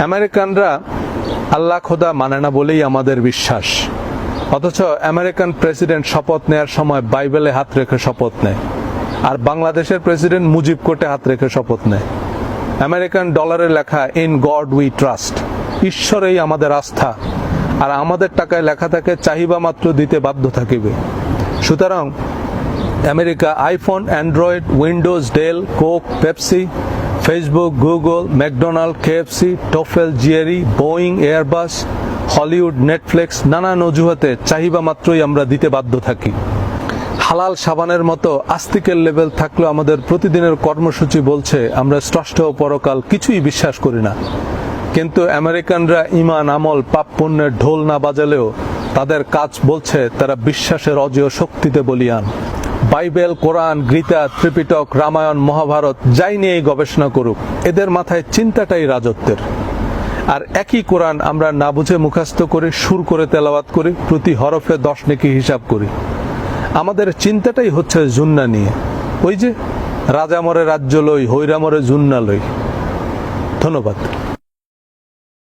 আমেরিকানরা আল্লাহ খোদা মানে না বলেই আমাদের বিশ্বাস, অথচ আমেরিকান প্রেসিডেন্ট শপথ নেওয়ার সময় বাইবেলে হাত রেখে শপথ নেয়, আর বাংলাদেশের প্রেসিডেন্ট মুজিব কোর্টে হাত রেখে শপথ নেয়। আমেরিকান ডলারে লেখা ইন গড উই ট্রাস্ট, ঈশ্বরেই আমাদের আস্থা, আর আমাদের টাকায় লেখা থাকে চাহিবা মাত্র দিতে বাধ্য থাকিবে। সুতরাং America iPhone, Android, Windows, Dell, Coke, Pepsi, Facebook, Google, McDonald, KFC, TOEFL, GRE, Boeing, Airbus, Hollywood, Netflix নানান অজুহাতে চাহিবা মাত্রই আমরা দিতে বাধ্য থাকি। হালাল সাবানের মতো আস্তিকের লেভেল থাকলেও আমাদের প্রতিদিনের কর্মসূচি বলছে আমরা স্রষ্টা ও পরকাল কিছুই বিশ্বাস করি না। কিন্তু আমেরিকানরা ইমান, আমল, পাপ পুণ্যের ঢোল না বাজালেও তাদের কাজ বলছে তারা বিশ্বাসের অজেয় শক্তিতে বলিয়ান। বাইবেল, কোরআন, গীতা, ত্রিপিটক, রামায়ণ, মহাভারত যাই নিয়েই গবেষণা করুক, এদের মাথায় চিন্তাটাই রাজত্বের। আর একই কোরআন আমরা না বুঝে মুখস্থ করে সুর করে তেলাওয়াত করি, প্রতি হরফে 10 নেকি হিসাব করি। আমাদের চিন্তাটাই হচ্ছে জুন্না নিয়ে, ওই যে রাজা মরে রাজ্য লই, হইরা মরে জুন্না লই। ধন্যবাদ।